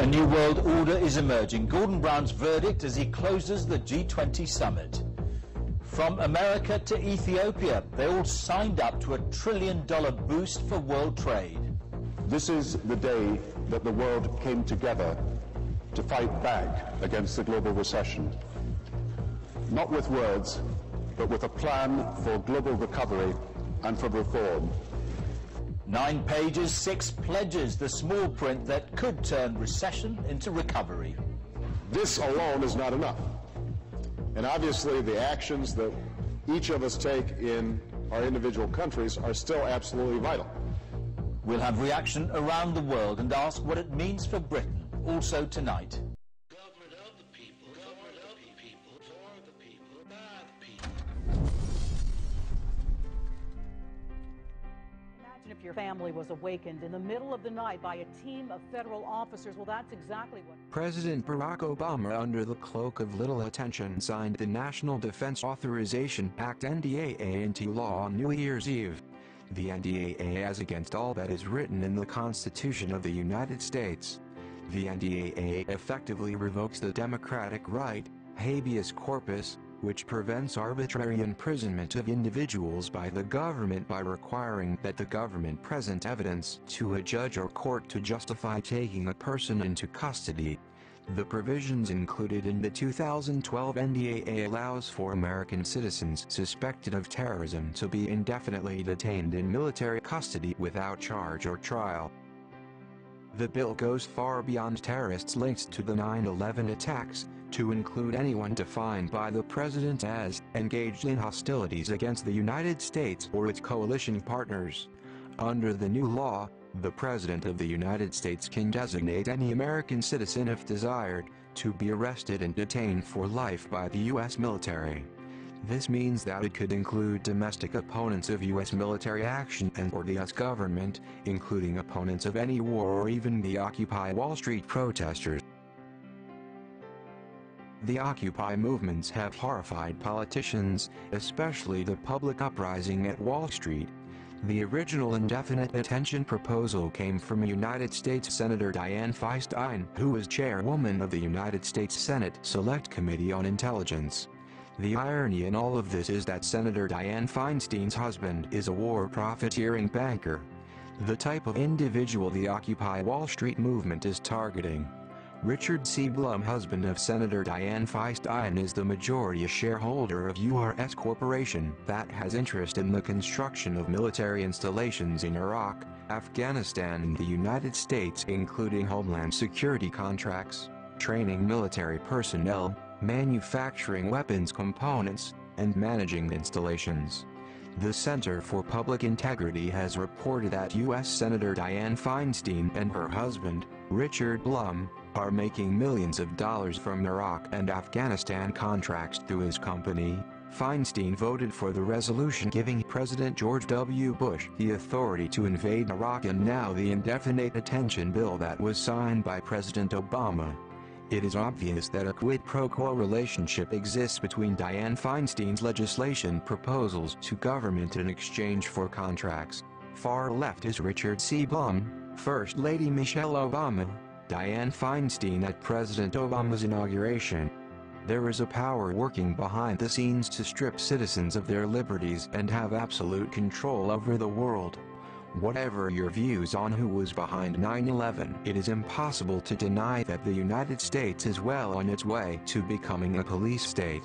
new world order is emerging. Gordon Brown's verdict as he closes the G20 summit. From America to Ethiopia, they all signed up to a $1 trillion boost for world trade. This is the day that the world came together to fight back against the global recession. Not with words, but with a plan for global recovery and for reform. 9 pages, 6 pledges, the small print that could turn recession into recovery. This alone is not enough. And obviously the actions that each of us take in our individual countries are still absolutely vital. We'll have reaction around the world and ask what it means for Britain, also tonight. Government of the people, government of the people, for the people, by the people. Imagine if your family was awakened in the middle of the night by a team of federal officers. Well, that's exactly what President Barack Obama, under the cloak of little attention, signed the National Defense Authorization Act (NDAA) into law on New Year's Eve. The NDAA is against all that is written in the Constitution of the United States. The NDAA effectively revokes the democratic right, habeas corpus, which prevents arbitrary imprisonment of individuals by the government by requiring that the government present evidence to a judge or court to justify taking a person into custody. The provisions included in the 2012 NDAA allows for American citizens suspected of terrorism to be indefinitely detained in military custody without charge or trial. The bill goes far beyond terrorists linked to the 9/11 attacks, to include anyone defined by the president as engaged in hostilities against the United States or its coalition partners. Under the new law, the President of the United States can designate any American citizen, if desired, to be arrested and detained for life by the U.S. military. This means that it could include domestic opponents of U.S. military action and/or the U.S. government, including opponents of any war or even the Occupy Wall Street protesters. The Occupy movements have horrified politicians, especially the public uprising at Wall Street. The original indefinite detention proposal came from United States Senator Dianne Feinstein, who was chairwoman of the United States Senate Select Committee on Intelligence. The irony in all of this is that Senator Dianne Feinstein's husband is a war profiteering banker. The type of individual the Occupy Wall Street movement is targeting. Richard C. Blum, husband of Senator Dianne Feinstein, is the majority shareholder of URS Corporation that has interest in the construction of military installations in Iraq, Afghanistan and the United States, including homeland security contracts, training military personnel, manufacturing weapons components, and managing installations. The Center for Public Integrity has reported that U.S. Senator Dianne Feinstein and her husband, Richard Blum, are making millions of dollars from Iraq and Afghanistan contracts through his company. Feinstein voted for the resolution giving President George W. Bush the authority to invade Iraq and now the indefinite detention bill that was signed by President Obama. It is obvious that a quid pro quo relationship exists between Dianne Feinstein's legislation proposals to government in exchange for contracts. Far left is Richard C. Blum, First Lady Michelle Obama, Dianne Feinstein at President Obama's inauguration. There is a power working behind the scenes to strip citizens of their liberties and have absolute control over the world. Whatever your views on who was behind 9/11, it is impossible to deny that the United States is well on its way to becoming a police state.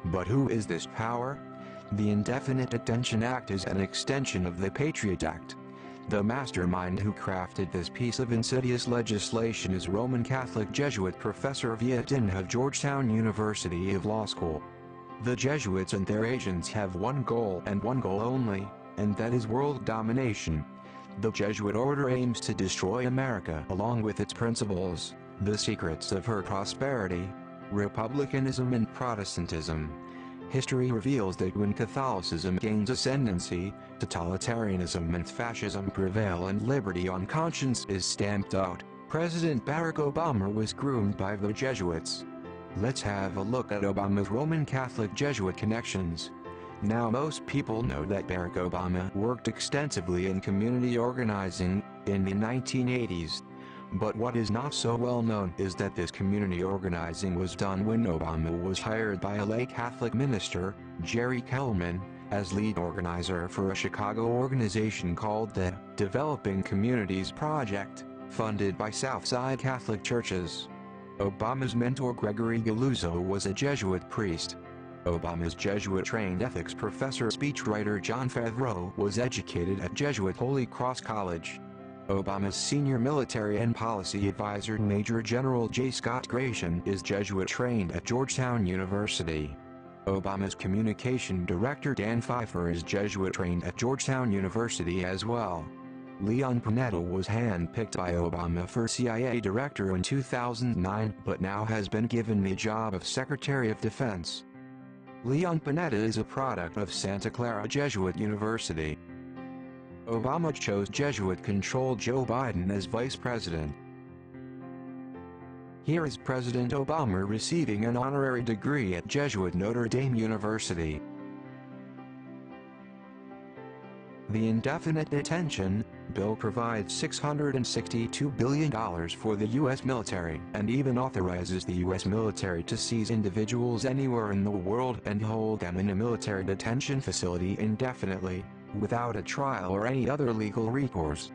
But who is this power? The Indefinite Detention Act is an extension of the Patriot Act. The mastermind who crafted this piece of insidious legislation is Roman Catholic Jesuit Professor VietInh of Georgetown University of Law School. The Jesuits and their agents have one goal and one goal only, and that is world domination. The Jesuit order aims to destroy America along with its principles, the secrets of her prosperity, republicanism and Protestantism. History reveals that when Catholicism gains ascendancy, totalitarianism and fascism prevail and liberty on conscience is stamped out. President Barack Obama was groomed by the Jesuits. Let's have a look at Obama's Roman Catholic Jesuit connections. Now most people know that Barack Obama worked extensively in community organizing in the 1980s. But what is not so well known is that this community organizing was done when Obama was hired by a lay Catholic minister, Jerry Kellman, as lead organizer for a Chicago organization called the Developing Communities Project, funded by Southside Catholic churches. Obama's mentor Gregory Galuzzo was a Jesuit priest. Obama's Jesuit-trained ethics professor speechwriter John Favreau was educated at Jesuit Holy Cross College. Obama's senior military and policy advisor Major General J. Scott Gratian is Jesuit-trained at Georgetown University. Obama's communication director Dan Pfeiffer is Jesuit-trained at Georgetown University as well. Leon Panetta was handpicked by Obama for CIA director in 2009 but now has been given the job of Secretary of Defense. Leon Panetta is a product of Santa Clara Jesuit University. Obama chose Jesuit-controlled Joe Biden as vice president. Here is President Obama receiving an honorary degree at Jesuit Notre Dame University. The indefinite detention bill provides $662 billion for the U.S. military and even authorizes the U.S. military to seize individuals anywhere in the world and hold them in a military detention facility indefinitely, without a trial or any other legal recourse.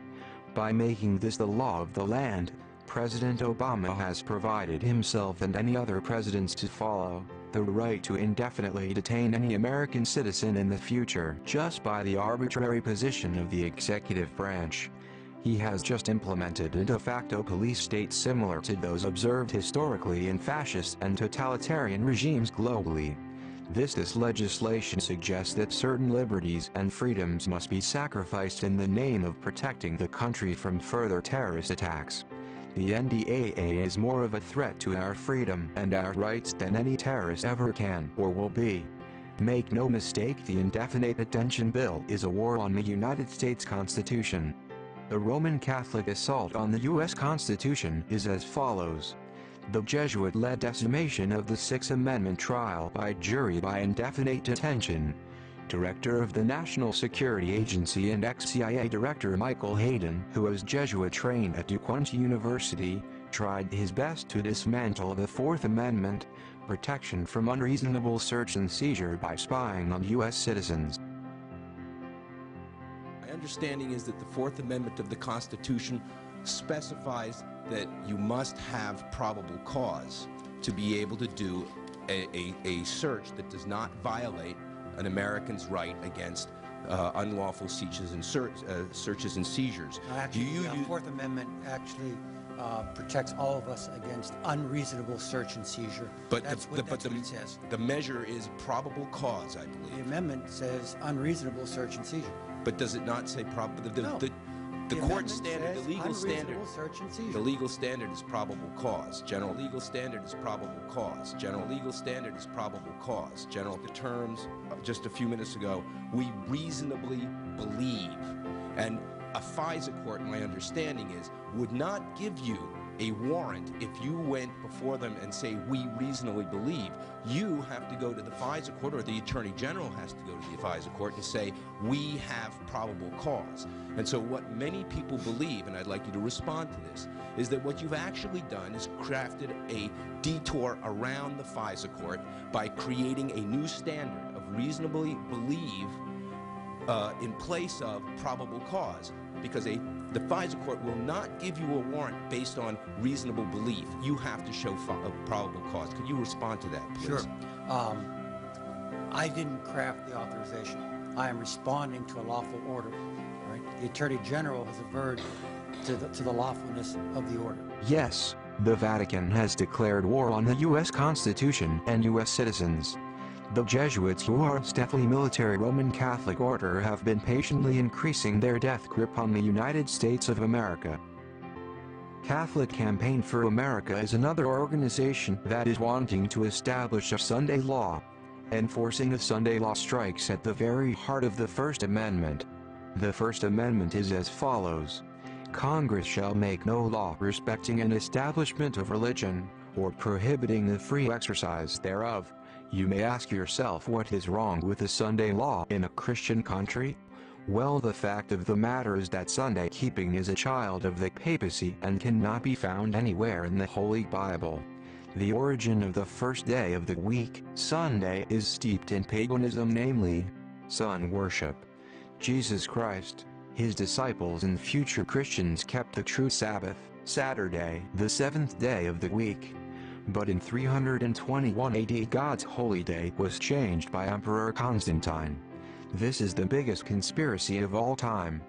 By making this the law of the land, President Obama has provided himself and any other presidents to follow the right to indefinitely detain any American citizen in the future just by the arbitrary position of the executive branch. He has just implemented a de facto police state similar to those observed historically in fascist and totalitarian regimes globally. This legislation suggests that certain liberties and freedoms must be sacrificed in the name of protecting the country from further terrorist attacks. The NDAA is more of a threat to our freedom and our rights than any terrorist ever can or will be. Make no mistake, the indefinite detention bill is a war on the United States Constitution. The Roman Catholic assault on the U.S. Constitution is as follows. The Jesuit-led decimation of the Sixth Amendment trial by jury by indefinite detention. Director of the National Security Agency and ex-CIA Director Michael Hayden, who was Jesuit-trained at DuQuoin University, tried his best to dismantle the Fourth Amendment, protection from unreasonable search and seizure by spying on U.S. citizens. My understanding is that the Fourth Amendment of the Constitution specifies that you must have probable cause to be able to do a search that does not violate an American's right against unlawful searches and seizures. Actually, the Fourth Amendment actually protects all of us against unreasonable search and seizure. But that's what it says. The measure is probable cause, I believe. The amendment says unreasonable search and seizure. But does it not say probable? No. The court standard, the legal standard, search and seizure. the legal standard is probable cause. General legal standard is probable cause. General legal standard is probable cause. General, the terms just a few minutes ago, we reasonably believe. And a FISA court, my understanding is, would not give you a warrant if you went before them and say, we reasonably believe. You have to go to the FISA court, or the Attorney General has to go to the FISA court and say, we have probable cause. And so what many people believe, and I'd like you to respond to this, is that what you've actually done is crafted a detour around the FISA court by creating a new standard of reasonably believe in place of probable cause, because the FISA court will not give you a warrant based on reasonable belief. You have to show a probable cause. Could you respond to that, please? Sure. I didn't craft the authorization. I am responding to a lawful order. Right? The Attorney General has averred to the lawfulness of the order. Yes, the Vatican has declared war on the U.S. Constitution and U.S. citizens. The Jesuits, who are a stealthy military Roman Catholic order, have been patiently increasing their death grip on the United States of America. Catholic Campaign for America is another organization that is wanting to establish a Sunday law. Enforcing a Sunday law strikes at the very heart of the First Amendment. The First Amendment is as follows. Congress shall make no law respecting an establishment of religion, or prohibiting the free exercise thereof. You may ask yourself, what is wrong with the Sunday law in a Christian country? Well, the fact of the matter is that Sunday keeping is a child of the papacy and cannot be found anywhere in the Holy Bible. The origin of the first day of the week, Sunday, is steeped in paganism, namely sun worship. Jesus Christ, his disciples and future Christians kept the true Sabbath, Saturday, the seventh day of the week. But in 321 AD, God's holy day was changed by Emperor Constantine. This is the biggest conspiracy of all time.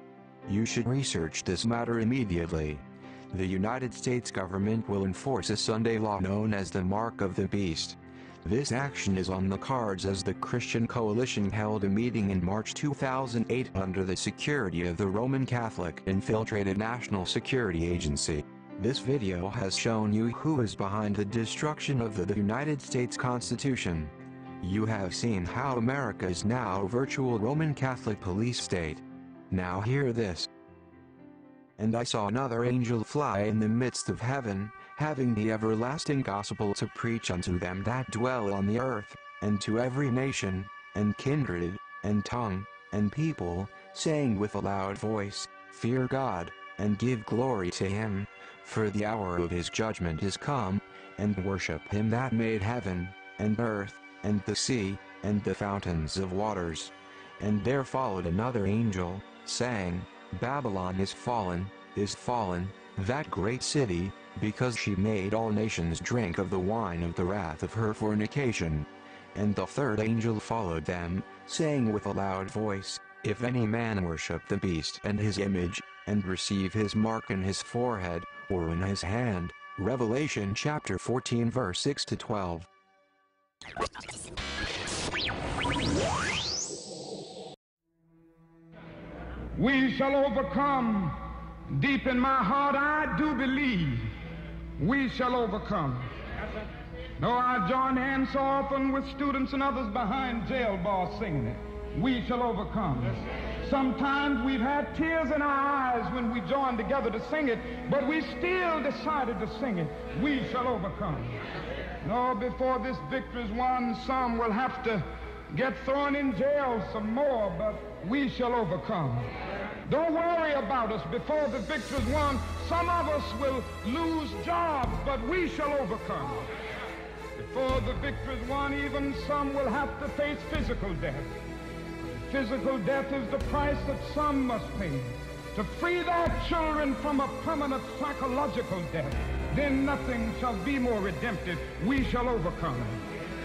You should research this matter immediately. The United States government will enforce a Sunday law known as the Mark of the Beast. This action is on the cards as the Christian Coalition held a meeting in March 2008 under the security of the Roman Catholic infiltrated National Security Agency. This video has shown you who is behind the destruction of the United States Constitution. You have seen how America is now a virtual Roman Catholic police state. Now hear this. And I saw another angel fly in the midst of heaven, having the everlasting gospel to preach unto them that dwell on the earth, and to every nation, and kindred, and tongue, and people, saying with a loud voice, Fear God, and give glory to him, for the hour of his judgment is come, and worship him that made heaven, and earth, and the sea, and the fountains of waters. And there followed another angel, saying, Babylon is fallen, that great city, because she made all nations drink of the wine of the wrath of her fornication. And the third angel followed them, saying with a loud voice, If any man worship the beast and his image, and receive his mark in his forehead, or in his hand. Revelation chapter 14 verse 6 to 12. We shall overcome. Deep in my heart, I do believe we shall overcome. Though I join hands so often with students and others behind jail bars singing it, we shall overcome. Sometimes we've had tears in our eyes when we joined together to sing it, but we still decided to sing it. We shall overcome. No, before this victory is won, some will have to get thrown in jail some more, but we shall overcome. Don't worry about us. Before the victory is won, some of us will lose jobs, but we shall overcome. Before the victory is won, even some will have to face physical death. Physical death is the price that some must pay to free their children from a permanent psychological death. Then nothing shall be more redemptive. We shall overcome.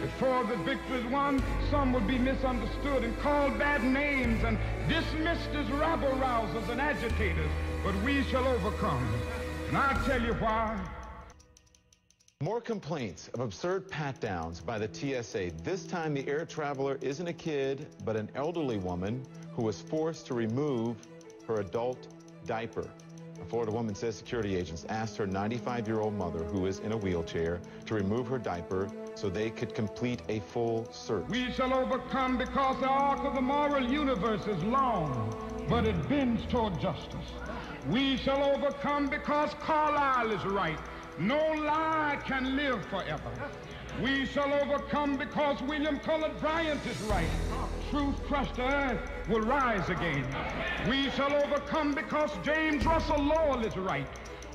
Before the victory is won, some will be misunderstood and called bad names and dismissed as rabble-rousers and agitators, but we shall overcome. And I'll tell you why. More complaints of absurd pat-downs by the TSA. This time the air traveler isn't a kid, but an elderly woman who was forced to remove her adult diaper. A Florida woman says security agents asked her 95-year-old mother, who is in a wheelchair, to remove her diaper so they could complete a full search. We shall overcome because the arc of the moral universe is long, but it bends toward justice. We shall overcome because Carlyle is right. No lie can live forever. We shall overcome because William Cullen Bryant is right. Truth crushed to earth will rise again. We shall overcome because James Russell Lowell is right.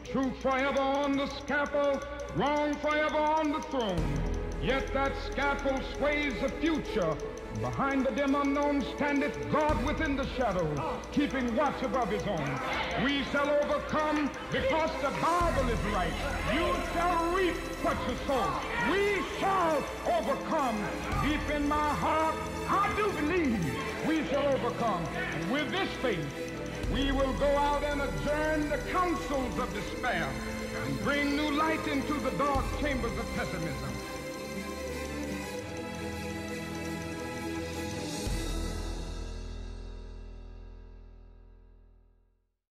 Truth forever on the scaffold, wrong forever on the throne. Yet that scaffold sways the future. Behind the dim unknown standeth God within the shadows, keeping watch above his own. We shall overcome because the Bible is right. You shall reap what you sow. We shall overcome. Deep in my heart, I do believe we shall overcome. And with this faith, we will go out and adjourn the councils of despair and bring new light into the dark chambers of pessimism.